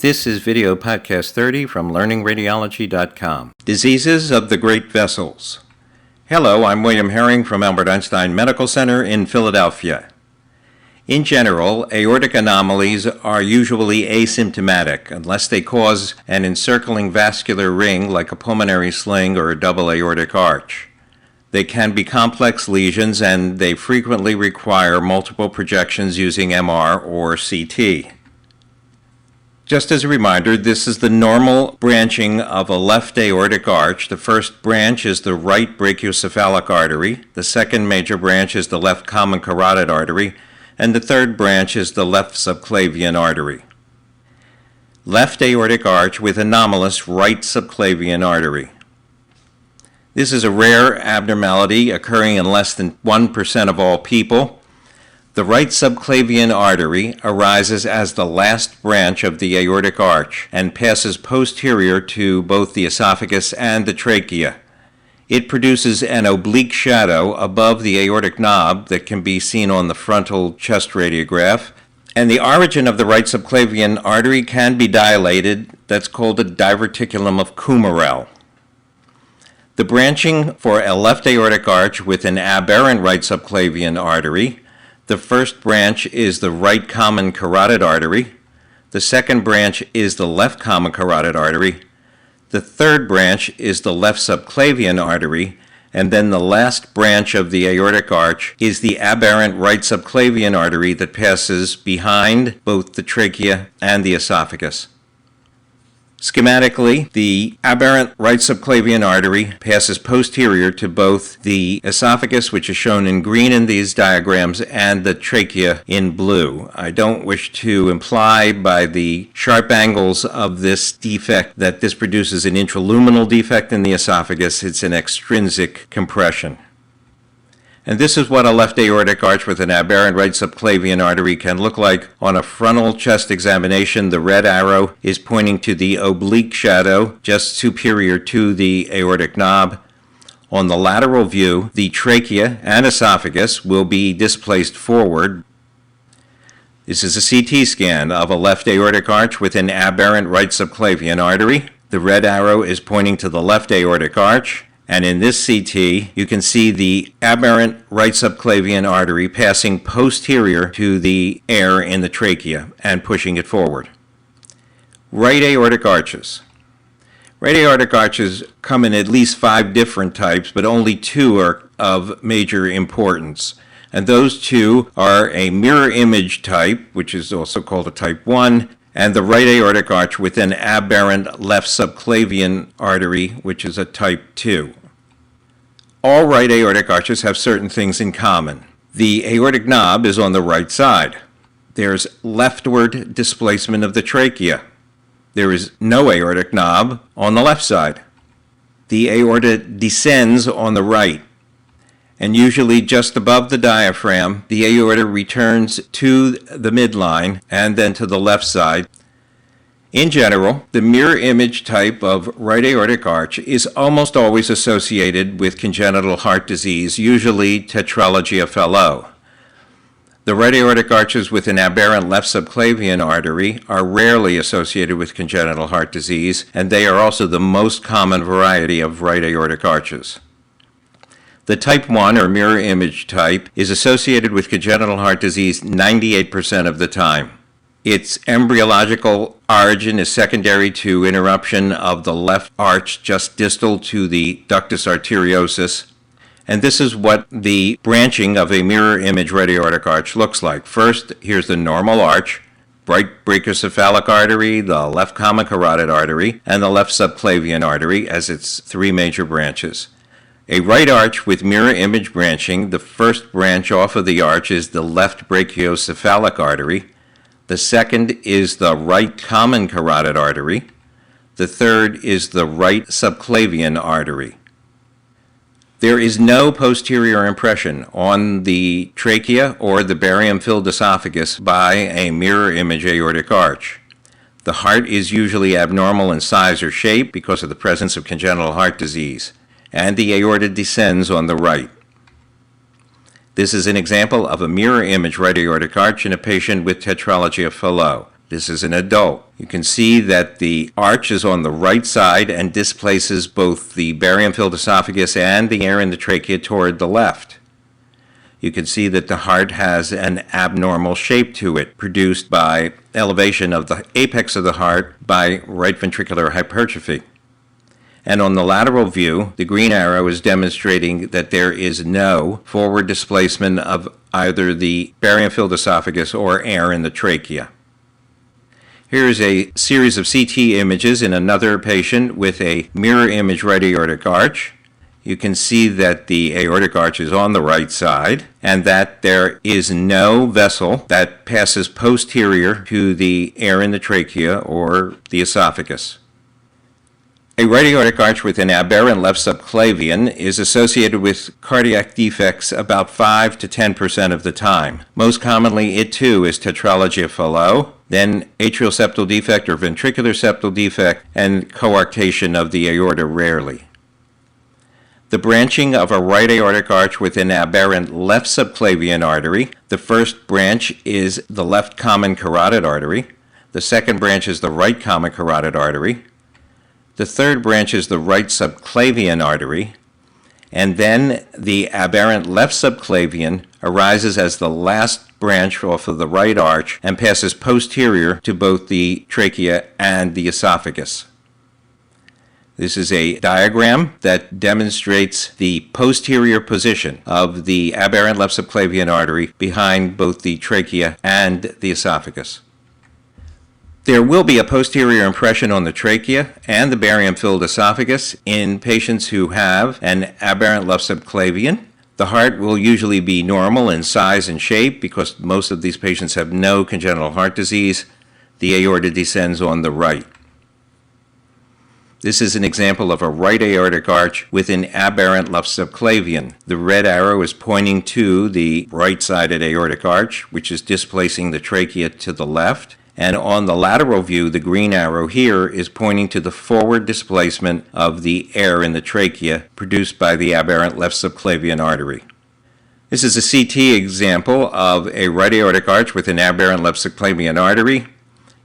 This is video podcast 30 from learningradiology.com. Diseases of the great vessels. Hello, I'm William Herring from Albert Einstein Medical Center in Philadelphia. In general, aortic anomalies are usually asymptomatic unless they cause an encircling vascular ring like a pulmonary sling or a double aortic arch. They can be complex lesions and they frequently require multiple projections using MR or CT. Just as a reminder, this is the normal branching of a left aortic arch. The first branch is the right brachiocephalic artery. The second major branch is the left common carotid artery. And the third branch is the left subclavian artery. Left aortic arch with anomalous right subclavian artery. This is a rare abnormality occurring in less than 1% of all people. The right subclavian artery arises as the last branch of the aortic arch and passes posterior to both the esophagus and the trachea. It produces an oblique shadow above the aortic knob that can be seen on the frontal chest radiograph, and the origin of the right subclavian artery can be dilated. That's called a diverticulum of Coumarel. The branching for a left aortic arch with an aberrant right subclavian artery. The first branch is the right common carotid artery. The second branch is the left common carotid artery. The third branch is the left subclavian artery. And then the last branch of the aortic arch is the aberrant right subclavian artery that passes behind both the trachea and the esophagus. Schematically, the aberrant right subclavian artery passes posterior to both the esophagus, which is shown in green in these diagrams, and the trachea in blue. I don't wish to imply by the sharp angles of this defect that this produces an intraluminal defect in the esophagus. It's an extrinsic compression. And this is what a left aortic arch with an aberrant right subclavian artery can look like on a frontal chest examination. The red arrow is pointing to the oblique shadow just superior to the aortic knob. On the lateral view, the trachea and esophagus will be displaced forward. This is a CT scan of a left aortic arch with an aberrant right subclavian artery. The red arrow is pointing to the left aortic arch. And in this CT, you can see the aberrant right subclavian artery passing posterior to the air in the trachea and pushing it forward. Right aortic arches. Right aortic arches come in at least 5 different types, but only 2 are of major importance. And those 2 are a mirror image type, which is also called a type 1, and the right aortic arch with an aberrant left subclavian artery, which is a type 2. All right aortic arches have certain things in common. The aortic knob is on the right side. There's leftward displacement of the trachea. There is no aortic knob on the left side. The aorta descends on the right, and usually just above the diaphragm, the aorta returns to the midline and then to the left side. In general, the mirror image type of right aortic arch is almost always associated with congenital heart disease, usually tetralogy of Fallot. The right aortic arches with an aberrant left subclavian artery are rarely associated with congenital heart disease, and they are also the most common variety of right aortic arches. The type 1 or mirror image type is associated with congenital heart disease 98% of the time. Its embryological origin is secondary to interruption of the left arch just distal to the ductus arteriosus. And this is what the branching of a mirror image right aortic arch looks like. First, here's the normal arch, right brachiocephalic artery, the left common carotid artery, and the left subclavian artery as its 3 major branches. A right arch with mirror image branching, the first branch off of the arch is the left brachiocephalic artery. The second is the right common carotid artery. The third is the right subclavian artery. There is no posterior impression on the trachea or the barium-filled esophagus by a mirror image aortic arch. The heart is usually abnormal in size or shape because of the presence of congenital heart disease, and the aorta descends on the right. This is an example of a mirror image right aortic arch in a patient with tetralogy of Fallot. This is an adult. You can see that the arch is on the right side and displaces both the barium-filled esophagus and the air in the trachea toward the left. You can see that the heart has an abnormal shape to it, produced by elevation of the apex of the heart by right ventricular hypertrophy. And on the lateral view, the green arrow is demonstrating that there is no forward displacement of either the barium-filled esophagus or air in the trachea. Here is a series of CT images in another patient with a mirror image right aortic arch. You can see that the aortic arch is on the right side and that there is no vessel that passes posterior to the air in the trachea or the esophagus. A right aortic arch with an aberrant left subclavian is associated with cardiac defects about 5 to 10% of the time. Most commonly, it too is tetralogy of Fallot, then atrial septal defect or ventricular septal defect, and coarctation of the aorta rarely. The branching of a right aortic arch with an aberrant left subclavian artery. The first branch is the left common carotid artery. The second branch is the right common carotid artery. The third branch is the right subclavian artery, and then the aberrant left subclavian arises as the last branch off of the right arch and passes posterior to both the trachea and the esophagus. This is a diagram that demonstrates the posterior position of the aberrant left subclavian artery behind both the trachea and the esophagus. There will be a posterior impression on the trachea and the barium-filled esophagus in patients who have an aberrant left subclavian. The heart will usually be normal in size and shape because most of these patients have no congenital heart disease. The aorta descends on the right. This is an example of a right aortic arch with an aberrant left subclavian. The red arrow is pointing to the right-sided aortic arch, which is displacing the trachea to the left. And on the lateral view, the green arrow here is pointing to the forward displacement of the air in the trachea produced by the aberrant left subclavian artery. This is a CT example of a right aortic arch with an aberrant left subclavian artery.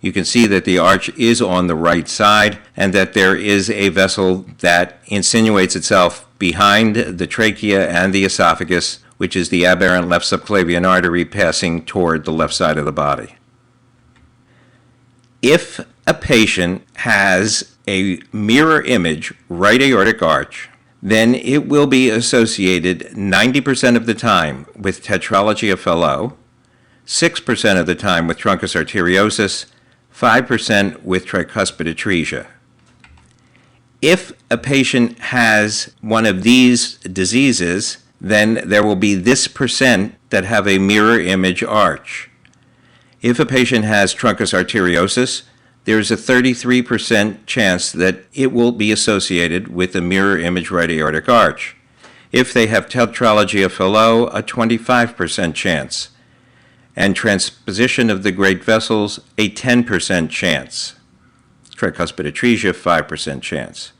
You can see that the arch is on the right side and that there is a vessel that insinuates itself behind the trachea and the esophagus, which is the aberrant left subclavian artery passing toward the left side of the body. If a patient has a mirror image right aortic arch, then it will be associated 90% of the time with tetralogy of Fallot, 6% of the time with truncus arteriosus, 5% with tricuspid atresia. If a patient has one of these diseases, then there will be this percent that have a mirror image arch. If a patient has truncus arteriosus, there's a 33% chance that it will be associated with a mirror image right aortic arch. If they have tetralogy of Fallot, a 25% chance. And transposition of the great vessels, a 10% chance. Tricuspid atresia, 5% chance.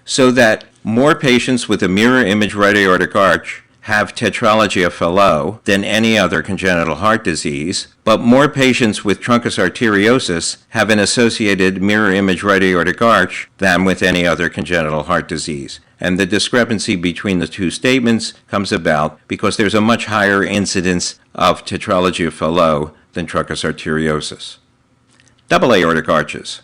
So that more patients with a mirror image right aortic arch have tetralogy of Fallot than any other congenital heart disease, but more patients with truncus arteriosus have an associated mirror image right aortic arch than with any other congenital heart disease. And the discrepancy between the two statements comes about because there's a much higher incidence of tetralogy of Fallot than truncus arteriosus. Double aortic arches.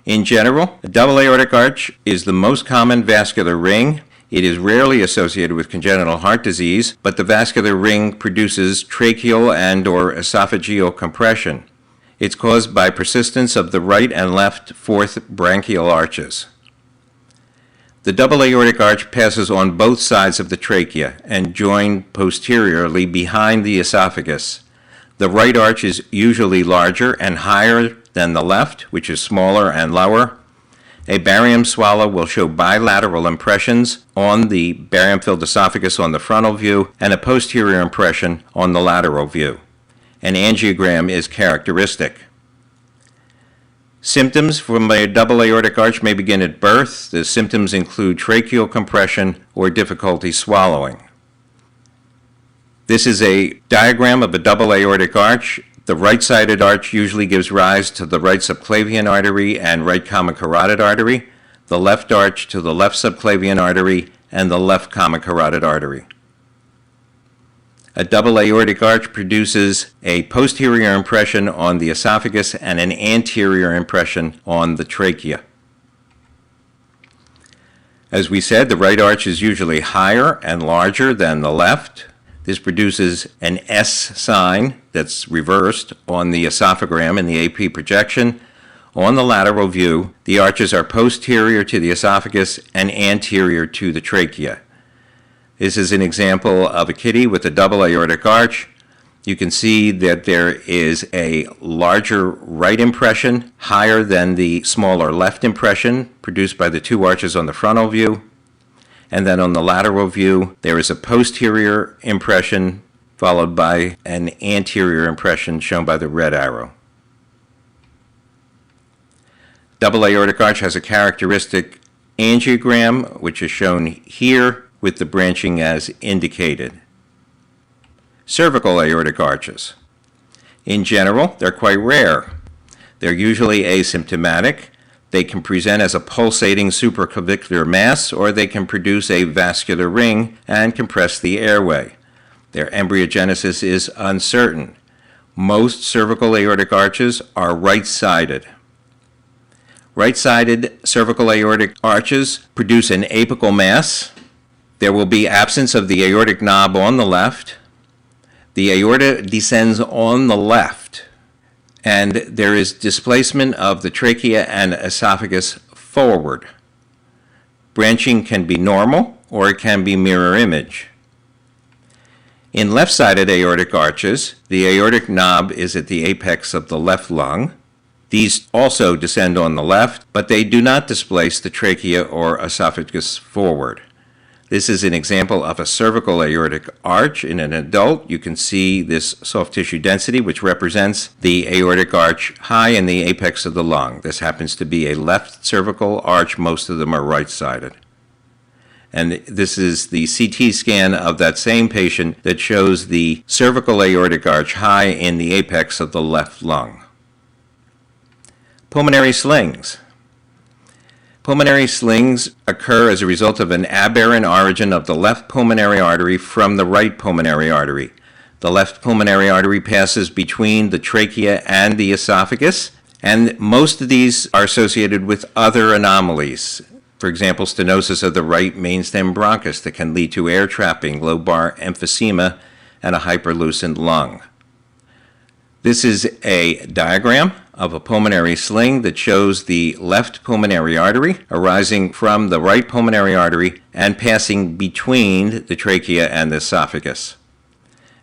In general, a double aortic arch is the most common vascular ring. It is rarely associated with congenital heart disease, but the vascular ring produces tracheal and/or esophageal compression. It's caused by persistence of the right and left fourth branchial arches. The double aortic arch passes on both sides of the trachea and joined posteriorly behind the esophagus. The right arch is usually larger and higher than the left, which is smaller and lower. A barium swallow will show bilateral impressions on the barium-filled esophagus on the frontal view and a posterior impression on the lateral view. An angiogram is characteristic. Symptoms from a double aortic arch may begin at birth. The symptoms include tracheal compression or difficulty swallowing. This is a diagram of a double aortic arch The right-sided arch usually gives rise to the right subclavian artery and right common carotid artery, the left arch to the left subclavian artery and the left common carotid artery. A double aortic arch produces a posterior impression on the esophagus and an anterior impression on the trachea. As we said, the right arch is usually higher and larger than the left. This produces an S sign that's reversed on the esophagram in the AP projection. On the lateral view, the arches are posterior to the esophagus and anterior to the trachea. This is an example of a kitty with a double aortic arch. You can see that there is a larger right impression, higher than the smaller left impression produced by the two arches on the frontal view. And then on the lateral view, there is a posterior impression followed by an anterior impression shown by the red arrow. Double aortic arch has a characteristic angiogram, which is shown here with the branching as indicated. Cervical aortic arches. In general, they're quite rare. They're usually asymptomatic. They can present as a pulsating supraclavicular mass, or they can produce a vascular ring and compress the airway. Their embryogenesis is uncertain. Most cervical aortic arches are right-sided. Right-sided cervical aortic arches produce an apical mass. There will be absence of the aortic knob on the left. The aorta descends on the left, and there is displacement of the trachea and esophagus forward. Branching can be normal, or it can be mirror image. In left-sided aortic arches, the aortic knob is at the apex of the left lung. These also descend on the left, but they do not displace the trachea or esophagus forward. This is an example of a cervical aortic arch in an adult. You can see this soft tissue density, which represents the aortic arch high in the apex of the lung. This happens to be a left cervical arch. Most of them are right-sided. And this is the CT scan of that same patient that shows the cervical aortic arch high in the apex of the left lung. Pulmonary slings. Pulmonary slings occur as a result of an aberrant origin of the left pulmonary artery from the right pulmonary artery. The left pulmonary artery passes between the trachea and the esophagus, and most of these are associated with other anomalies. For example, stenosis of the right mainstem bronchus that can lead to air trapping, lobar emphysema, and a hyperlucent lung. This is a diagram of a pulmonary sling that shows the left pulmonary artery arising from the right pulmonary artery and passing between the trachea and the esophagus.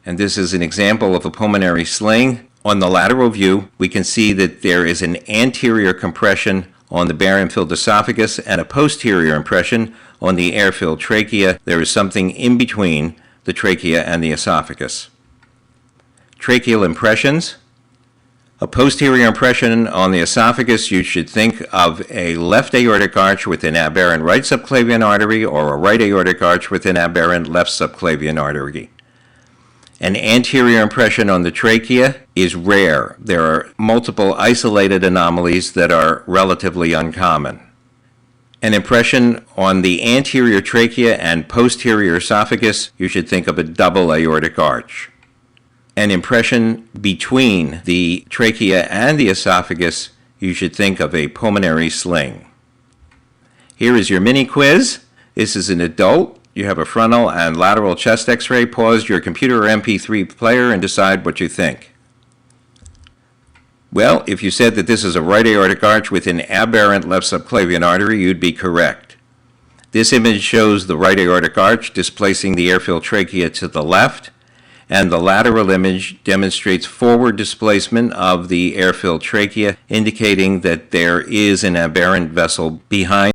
And this is an example of a pulmonary sling. On the lateral view, we can see that there is an anterior compression on the barium-filled esophagus and a posterior impression on the air-filled trachea. There is something in between the trachea and the esophagus. Tracheal impressions. A posterior impression on the esophagus, you should think of a left aortic arch with an aberrant right subclavian artery or a right aortic arch with an aberrant left subclavian artery. An anterior impression on the trachea is rare. There are multiple isolated anomalies that are relatively uncommon. An impression on the anterior trachea and posterior esophagus, you should think of a double aortic arch. An impression between the trachea and the esophagus, you should think of a pulmonary sling. Here is your mini quiz. This is an adult. You have a frontal and lateral chest x-ray. Pause your computer or MP3 player and decide what you think. Well, if you said that this is a right aortic arch with an aberrant left subclavian artery, you'd be correct. This image shows the right aortic arch displacing the air-filled trachea to the left, and the lateral image demonstrates forward displacement of the air-filled trachea, indicating that there is an aberrant vessel behind